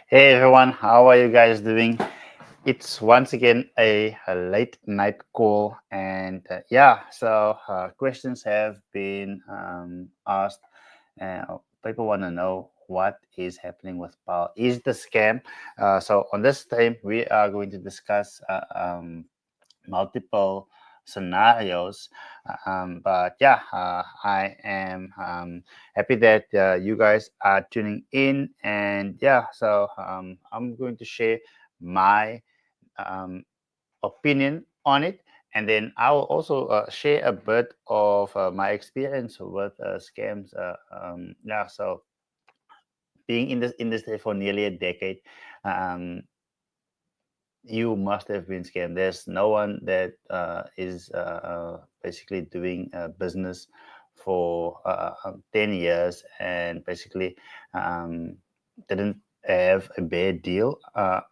Hey everyone, how are you guys doing? It's once again a late night call, and questions have been asked. People want to know what is happening with Pal. Is the scam? So on this time, we are going to discuss multiple scenarios. I am happy that you guys are tuning in, and I'm going to share my um, opinion on it, and then I will also share a bit of my experience with scams. Being in this industry for nearly a decade, um, you must have been scammed. There's no one that is basically doing business for 10 years and basically um, didn't have a bad deal.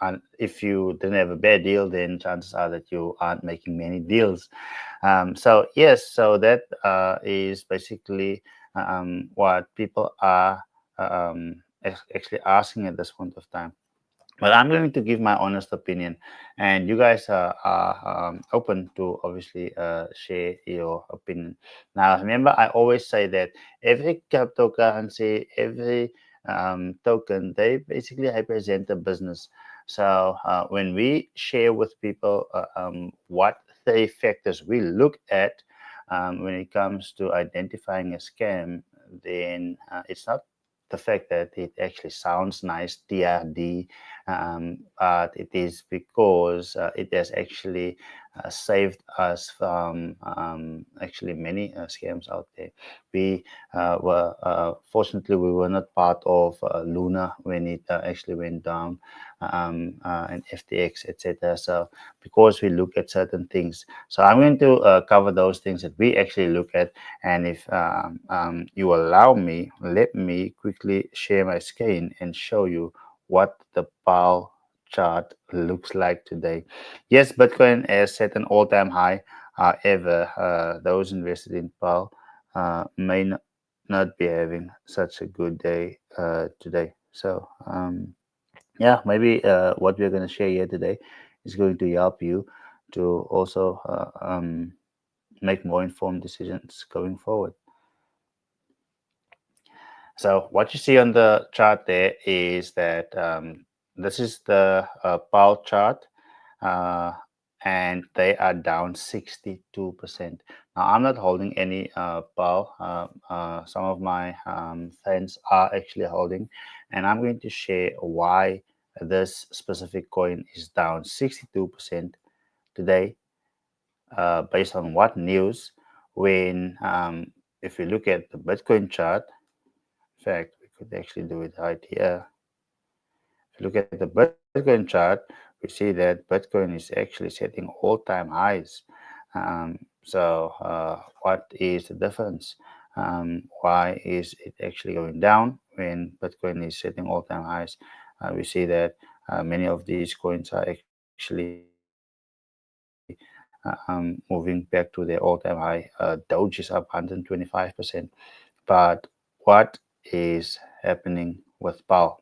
And if you didn't have a bad deal, then chances are that you aren't making many deals. So that is basically what people are actually asking at this point of time. But I'm going to give my honest opinion, and you guys are open to obviously share your opinion. Now, remember, I always say that every cryptocurrency, every token, they basically represent a business. So when we share with people what three factors we look at when it comes to identifying a scam, then it's not the fact that it actually sounds nice, TRD, but it is because it has actually saved us from actually many scams out there. We were Fortunately, we were not part of Luna when it actually went down, and FTX, etc. So because we look at certain things, so I'm going to cover those things that we actually look at, and if you allow me, let me quickly share my screen and show you what the PAL chart looks like today. Yes, Bitcoin has set an all-time high. However, those invested in PAL may not be having such a good day today. Maybe what we're going to share here today is going to help you to also make more informed decisions going forward. So what you see on the chart there is that this is the PAL chart, uh, and they are down 62%. Now, I'm not holding any PAL. Some of my friends are actually holding, and I'm going to share why this specific coin is down 62% today, based on what news. When if you look at the Bitcoin chart, in fact, we could actually do it right here. If you look at the Bitcoin chart, we see that Bitcoin is actually setting all-time highs. What is the difference? Why is it actually going down when Bitcoin is setting all-time highs? We see that many of these coins are actually moving back to their all-time high. Doge is up 125%. But what is happening with PAL?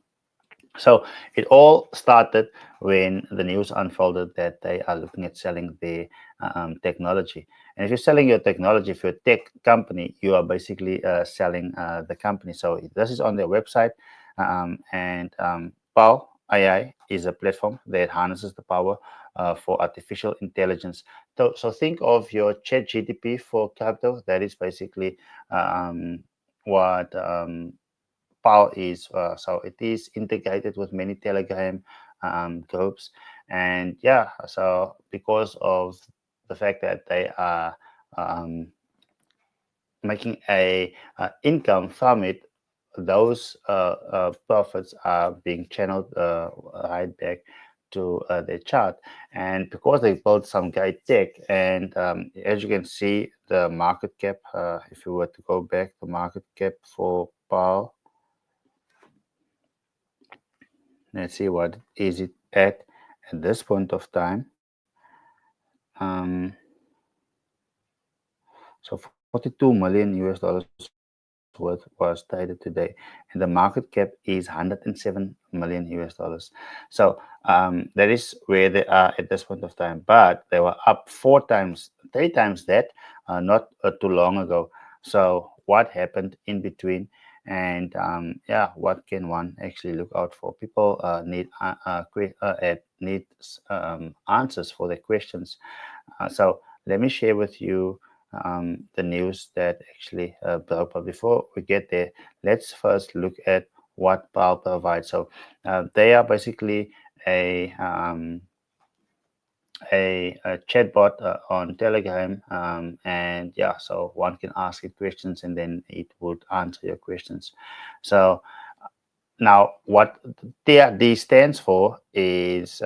So it all started when the news unfolded that they are looking at selling their technology. And if you're selling your technology, if you're a tech company, you are basically selling the company. So this is on their website, and PAL AI is a platform that harnesses the power for artificial intelligence. So think of your chat GTP for crypto. That is basically what PAL is. So it is integrated with many Telegram groups, and so because of the fact that they are um, making a income from it, those profits are being channeled right back to their chart. And because they built some great tech, and as you can see, the market cap, if you were to go back, the market cap for PAL, let's see what is it at this point of time. Um, so 42 million US dollars. So worth was traded today, and the market cap is 107 million US dollars. So that is where they are at this point of time. But they were up 4 times, 3 times that not too long ago. So what happened in between? And yeah, what can one actually look out for? People need answers for their questions. So let me share with you the news that actually broke. But before we get there, let's first look at what PAL provides. So they are basically a a chatbot on Telegram, and yeah, so one can ask it questions and then it would answer your questions. So now, what TRD stands for is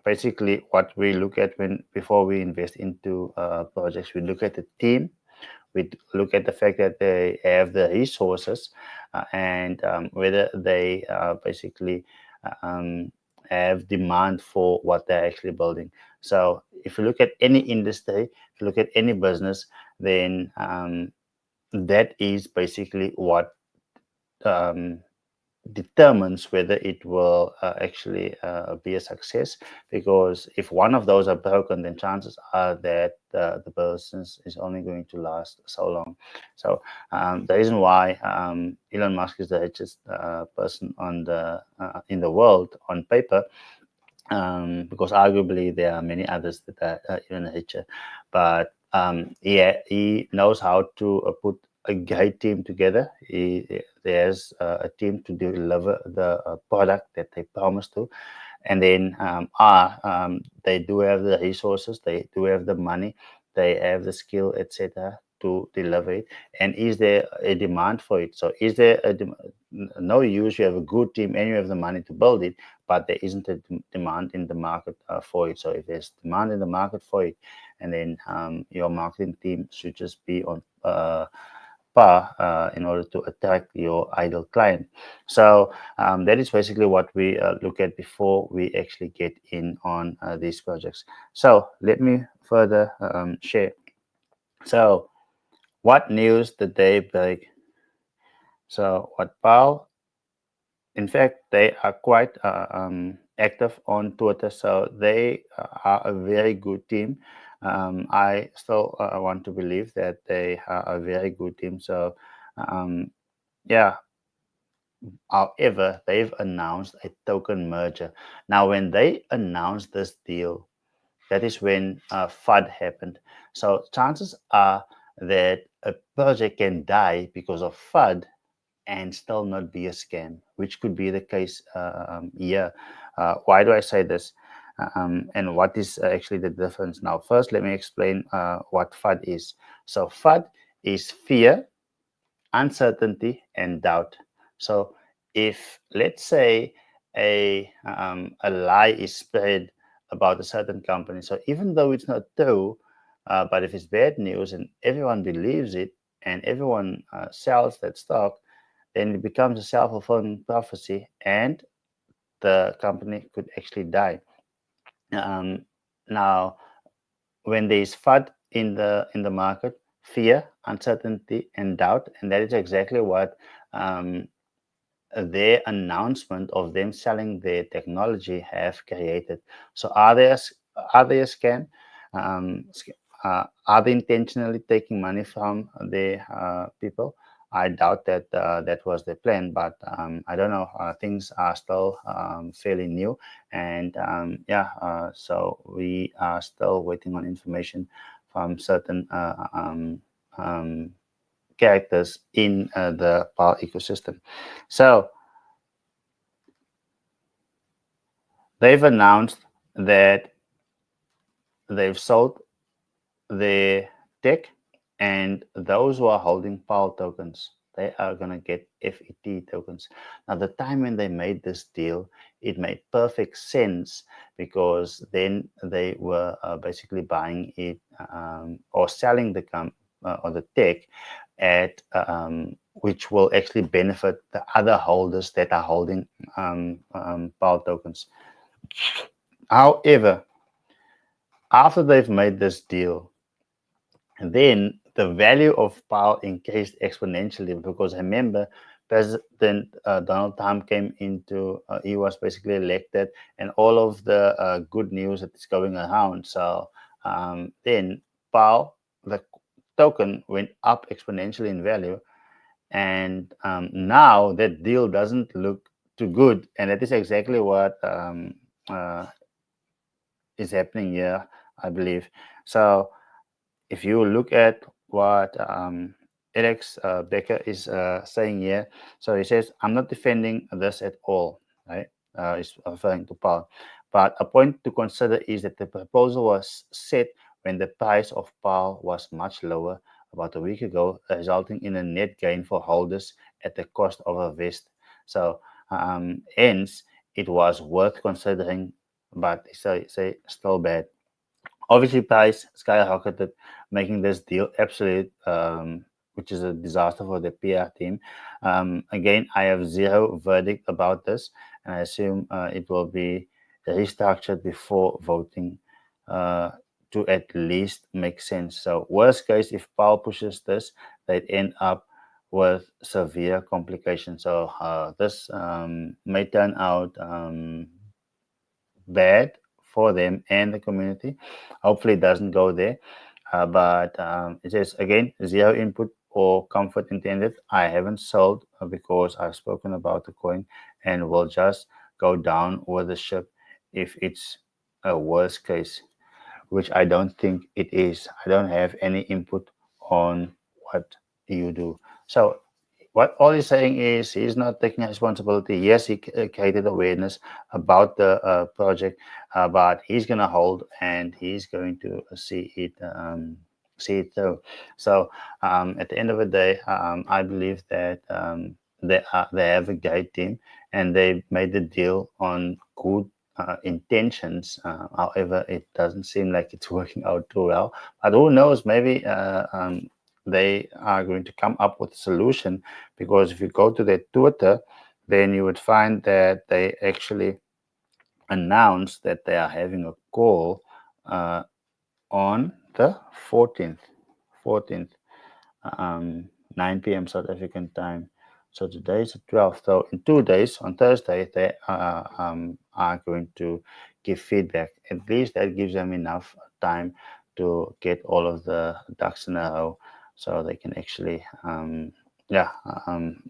basically what we look at when before we invest into projects. We look at the team, we look at the fact that they have the resources, and whether they basically um, have demand for what they're actually building. So if you look at any industry, if you look at any business, then that is basically what um, determines whether it will actually be a success. Because if one of those are broken, then chances are that the business is only going to last so long. So the reason why Elon Musk is the richest person on the in the world on paper, because arguably there are many others that are even richer, but yeah, he knows how to put a great team together. There's a team to deliver the product that they promised to, and then they do have the resources, they do have the money, they have the skill, etc., to deliver it. And is there a demand for it? So is there no use you have a good team and you have the money to build it, but there isn't a demand in the market for it. So if there's demand in the market for it, and then your marketing team should just be on par in order to attract your ideal client. So that is basically what we look at before we actually get in on these projects. So let me further share. So what news did they break? So what Paul, in fact, they are quite active on Twitter, so they are a very good team. I still want to believe that they are a very good team. So um, yeah, however, they've announced a token merger. Now, when they announced this deal, that is when FUD happened. So chances are that a project can die because of FUD and still not be a scam, which could be the case here. Why do I say this? And what is actually the difference? Now, first, let me explain what FUD is. So, FUD is fear, uncertainty, and doubt. So if, let's say, a lie is spread about a certain company, so even though it's not true, but if it's bad news and everyone believes it and everyone sells that stock, then it becomes a self-fulfilling prophecy and the company could actually die. Um, Now, when there is FUD in the market, fear, uncertainty, and doubt, and that is exactly what um, their announcement of them selling their technology have created. So are they a scam? Are they intentionally taking money from the people? I doubt that that was the plan, but I don't know. Things are still fairly new, and yeah, so we are still waiting on information from certain characters in the PAL ecosystem. So they've announced that they've sold their tech, and those who are holding PAL tokens, they are going to get FET tokens. Now, the time when they made this deal, it made perfect sense because then they were basically buying it or selling the or the tech at which will actually benefit the other holders that are holding PAL tokens. However, after they've made this deal, then the value of power increased exponentially because remember, President Donald Trump came into, he was basically elected, and all of the good news that is going around. So then power, the token went up exponentially in value, and now that deal doesn't look too good, and that is exactly what uh, is happening here, I believe. So if you look at what Alex Becker is saying here, so he says, I'm not defending this at all, right? He's referring to Paul. But a point to consider is that the proposal was set when the price of Paul was much lower about a week ago, resulting in a net gain for holders at the cost of a vest. So, hence, it was worth considering, but say still bad. Obviously, price skyrocketed, making this deal absolute, which is a disaster for the PR team. Again, I have zero verdict about this, and I assume it will be restructured before voting uh, to at least make sense. So, worst case, if Powell pushes this, they'd end up with severe complications. So, this may turn out bad for them and the community. Hopefully, it doesn't go there. But it says again, zero input or comfort intended. I haven't sold because I've spoken about the coin and will just go down with the ship if it's a worst case, which I don't think it is. I don't have any input on what you do. So what all he's saying is he's not taking responsibility. Yes, he created awareness about the project, but he's going to hold and he's going to see it through. So at the end of the day, I believe that they have a great team and they made the deal on good intentions. However, it doesn't seem like it's working out too well. But who knows? Maybe they are going to come up with a solution, because if you go to their Twitter, then you would find that they actually announced that they are having a call uh, on the 14th, 14th, 9 p.m. South African time. So today is the 12th. So in 2 days, on Thursday, they are going to give feedback. At least that gives them enough time to get all of the ducks in a row, so they can actually,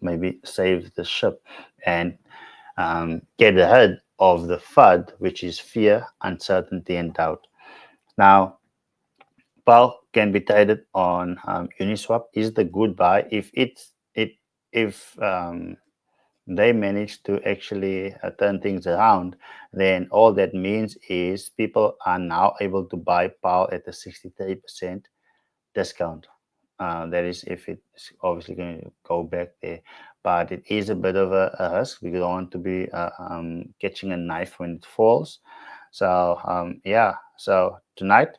maybe save the ship and get ahead of the FUD, which is fear, uncertainty, and doubt. Now, PAL can be traded on Uniswap. Is the good buy if if they manage to actually turn things around, then all that means is people are now able to buy PAL at a 63% discount. That is if it's obviously going to go back there. But it is a bit of a risk. We don't want to be catching a knife when it falls. So, yeah. So, tonight,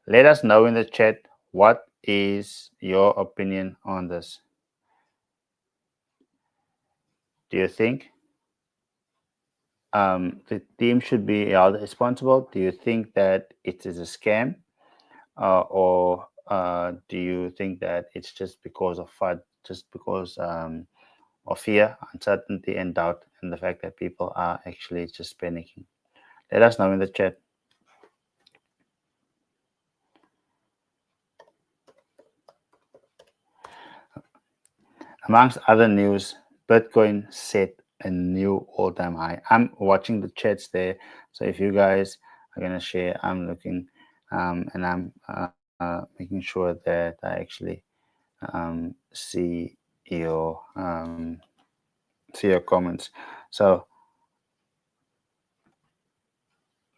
let us know in the chat what is your opinion on this. Do you think the team should be held responsible? Do you think that it is a scam? Or do you think that it's just because of FUD, just because of fear, uncertainty, and doubt, and the fact that people are actually just panicking? Let us know in the chat. Amongst other news, Bitcoin set a new all-time high. I'm watching the chats there, so if you guys are gonna share, I'm looking and I'm making sure that I actually see your comments. So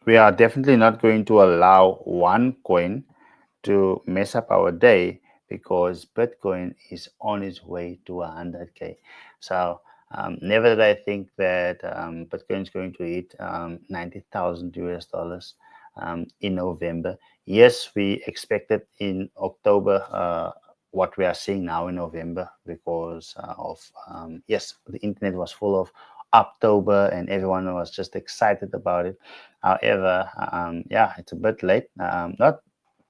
we are definitely not going to allow one coin to mess up our day, because Bitcoin is on its way to 100K. So never did I think that Bitcoin is going to hit 90,000 US dollars in November. Yes, we expected in October what we are seeing now in November, because of yes, the internet was full of October and everyone was just excited about it. However, yeah, it's a bit late. Not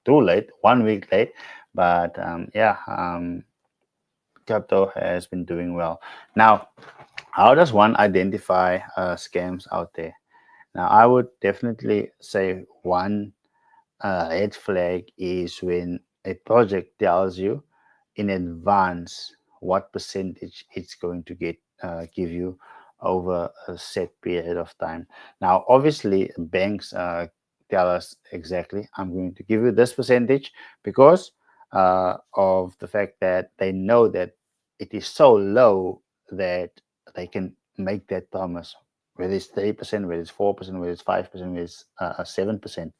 too late, 1 week late, But yeah, crypto has been doing well. Now, how does one identify scams out there? Now, I would definitely say one red flag is when a project tells you in advance what percentage it's going to give you over a set period of time. Now, obviously, banks tell us exactly, I'm going to give you this percentage because of the fact that they know that it is so low that they can make that promise. Whether it's 3%, whether it's 4%, whether it's 5%, whether it's 7%.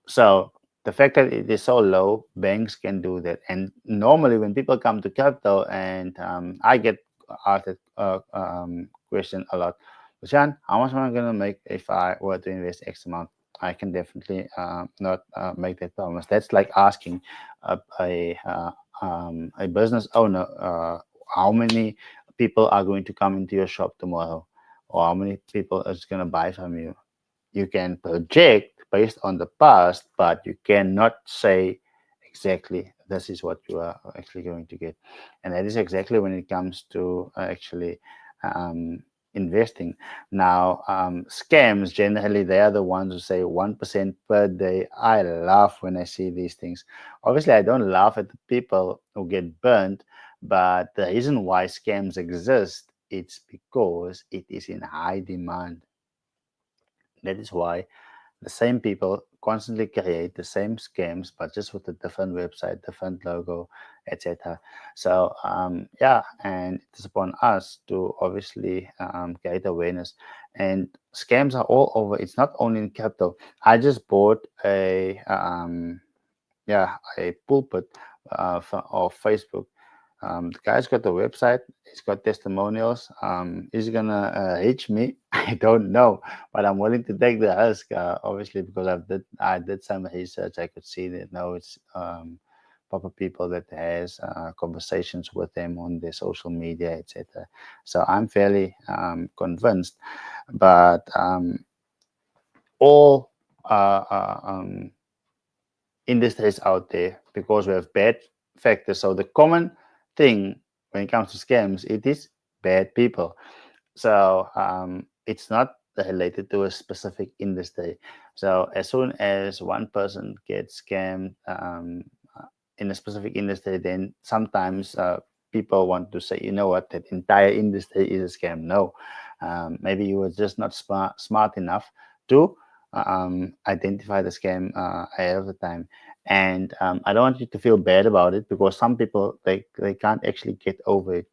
So the fact that it is so low, banks can do that. And normally, when people come to crypto, and I get asked that question a lot, Lucian, how much am I going to make if I were to invest X amount? I can definitely not make that promise. That's like asking a business owner how many people are going to come into your shop tomorrow, or how many people is going to buy from you. You can project based on the past, but you cannot say exactly this is what you are actually going to get. And that is exactly when it comes to actually um, investing. Now, scams generally, they are the ones who say 1% per day. I laugh when I see these things. Obviously, I don't laugh at the people who get burned, but the reason why scams exist, it's because it is in high demand. That is why the same people constantly create the same scams, but just with a different website, different logo, etc. So yeah, and it's upon us to obviously create awareness. And scams are all over. It's not only in crypto. I just bought a pulpit of Facebook. The guy's got the website. He's got testimonials. Is he gonna reach me? I don't know, but I'm willing to take the risk. Obviously, because I did some research. I could see that no, it's proper people that has conversations with them on their social media, etc. So I'm fairly convinced. But all industries out there, because we have bad factors. So the common thing when it comes to scams, it is bad people. So it's not related to a specific industry. So as soon as one person gets scammed in a specific industry, then sometimes people want to say, you know what, that entire industry is a scam. No, maybe you were just not smart enough to identify the scam ahead of the time. And I don't want you to feel bad about it, because some people they can't actually get over it.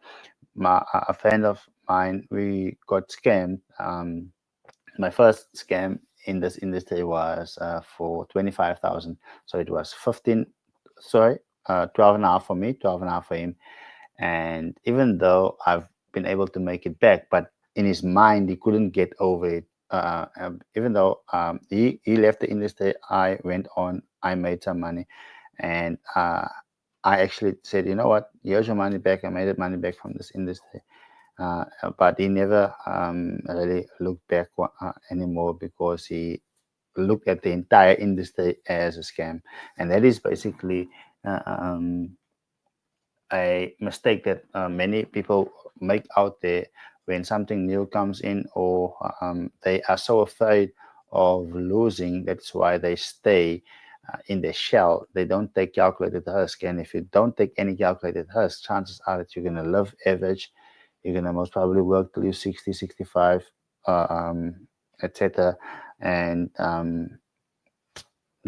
A friend of mine, we got scammed. My first scam in this industry was for 25,000. So it was 15, sorry, 12 and a half for me, 12 and a half for him. And even though I've been able to make it back, but in his mind, he couldn't get over it. Even though he left the industry, I went on, I made some money. And I actually said, you know what, here's your money back. I made it money back from this industry. But he never really looked back anymore, because he looked at the entire industry as a scam. And that is basically a mistake that many people make out there when something new comes in, or they are so afraid of losing. That's why they stay in their shell. They don't take calculated risk. And if you don't take any calculated risk, chances are that you're going to live average. You're going to most probably work till you're 60, 65, etc. And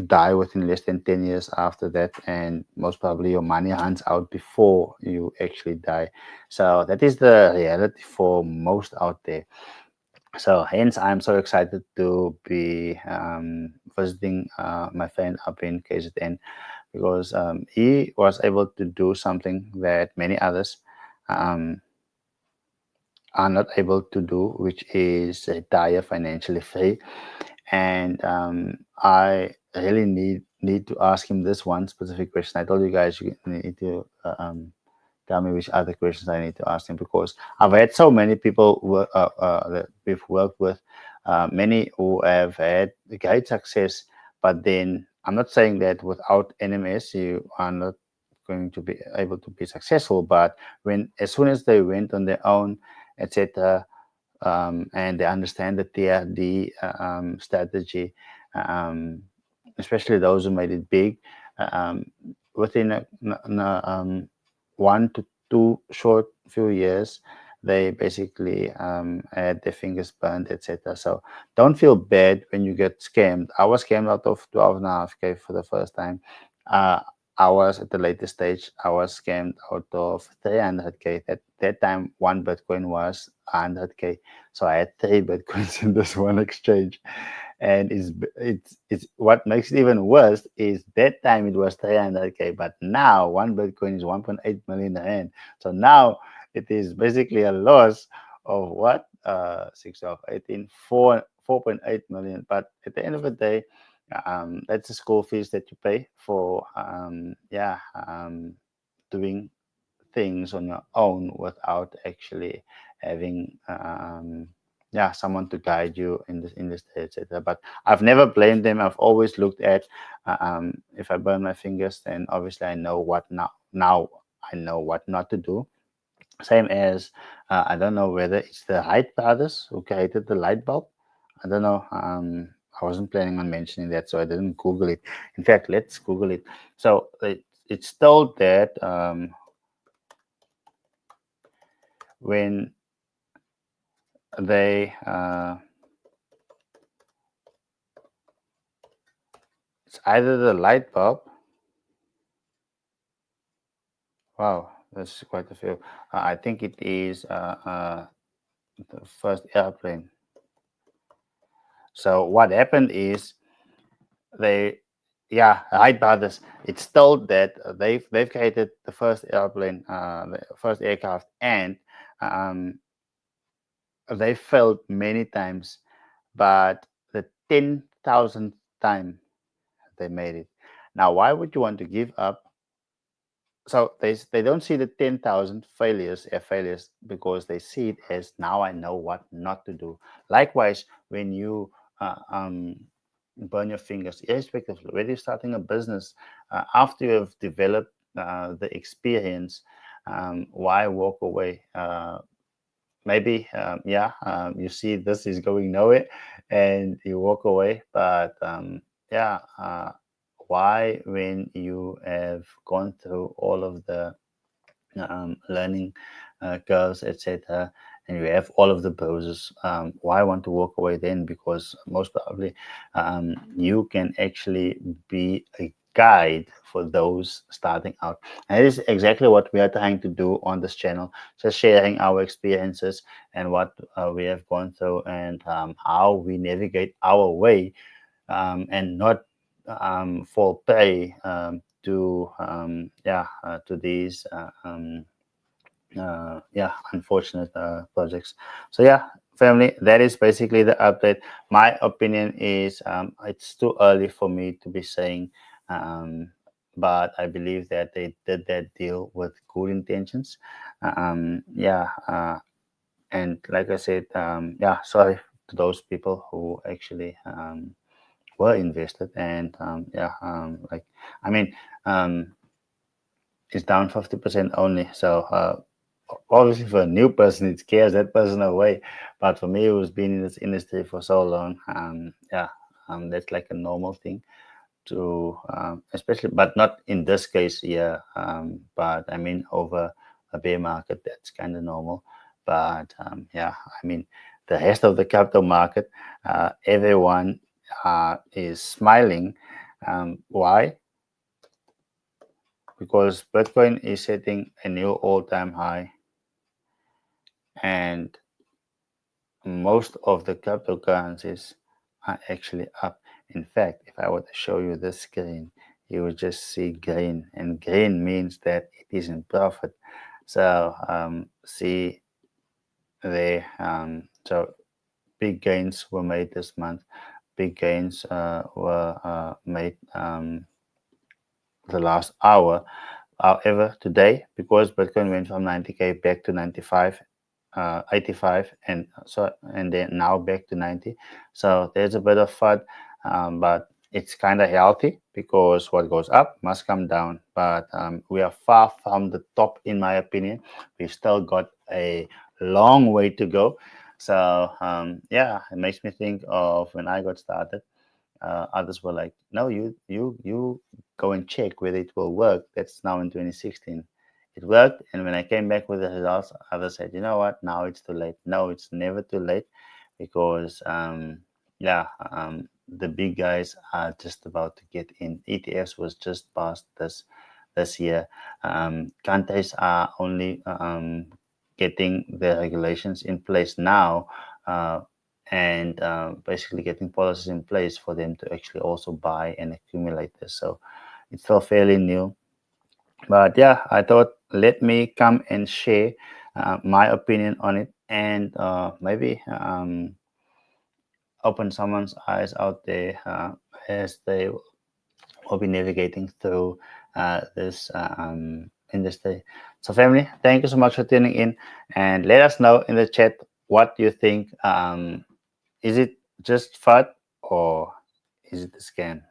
die within less than 10 years after that, and most probably your money runs out before you actually die. So that is the reality for most out there. So hence I'm so excited to be visiting my friend up in KZN, because he was able to do something that many others um, are not able to do, which is retire financially free. And I really need to ask him this one specific question. I told you guys you need to tell me which other questions I need to ask him, because I've had so many people that we've worked with, many who have had great success, but then I'm not saying that without NMS you are not going to be able to be successful. But as soon as they went on their own, etc., and they understand that the strategy, um, especially those who made it big, um, within 1 to 2 short few years, they basically had their fingers burned, etc. So don't feel bad when you get scammed. I was scammed out of 12.5K for the first time. Uh, I was at the latest stage. I was scammed out of 300K. That time, one Bitcoin was 100K. So I had 3 Bitcoins in this one exchange, and it's what makes it even worse is that time it was 300K, but now one Bitcoin is 1.8 million rand. So now it is basically a loss of what 6 of 18 4.8 million. But at the end of the day, that's the school fees that you pay for doing things on your own without actually having someone to guide you in this day, etc. But I've never blamed them. I've always looked at if I burn my fingers, then obviously I know what now I know what not to do. Same as I don't know whether it's the Wright brothers who created the light bulb. I don't know. I wasn't planning on mentioning that, so I didn't Google it. In fact, let's Google it. So it's told that when they it's either the light bulb. Wow, that's quite a few. I think it is the first airplane. So what happened is they, Wright brothers. It's told that they've created the first airplane, the first aircraft, and um, they failed many times, but the 10,000th time they made it. Now, why would you want to give up? So they don't see the 10,000 failures as failures because they see it as now I know what not to do. Likewise, when you burn your fingers, irrespective of whether you're starting a business, after you have developed the experience, why walk away? Maybe you see this is going nowhere and you walk away, but why, when you have gone through all of the learning curves, etc., and you have all of the bruises, why want to walk away then? Because most probably you can actually be a guide for those starting out. And it is exactly what we are trying to do on this channel, just sharing our experiences and what we have gone through, and how we navigate our way, and not fall prey to these unfortunate projects. So family, that is basically the update. My opinion is it's too early for me to be saying, but I believe that they did that deal with good intentions. And like I said, sorry to those people who actually were invested, and like, I mean, it's down 50% only. So obviously for a new person, it scares that person away. But for me, who's been in this industry for so long, that's like a normal thing to, especially, but not in this case here. But I mean, over a bear market, that's kind of normal. But I mean, the rest of the capital market, everyone is smiling. Why? Because Bitcoin is setting a new all-time high, and most of the cryptocurrencies are actually up. In fact, if I were to show you this screen, you would just see green, and green means that it is in profit. So see there, so big gains were made this month. Big gains were made the last hour. However, today, because Bitcoin went from 90K back to 95, 85, and then now back to 90, so there's a bit of FUD, but it's kind of healthy because what goes up must come down. But we are far from the top, in my opinion. We've still got a long way to go. So yeah, it makes me think of when I got started. Others were like, "No, you go and check whether it will work." That's now in 2016. It worked, and when I came back with the results, others said, "You know what? Now it's too late." No, it's never too late, because yeah, the big guys are just about to get in. ETFs was just passed this year. Countries are only getting the regulations in place now. And basically getting policies in place for them to actually also buy and accumulate this. So it's still fairly new. But yeah, I thought let me come and share my opinion on it, and maybe open someone's eyes out there as they will be navigating through this industry. So, family, thank you so much for tuning in, and let us know in the chat what you think. Is it just FUD, or is it a scam?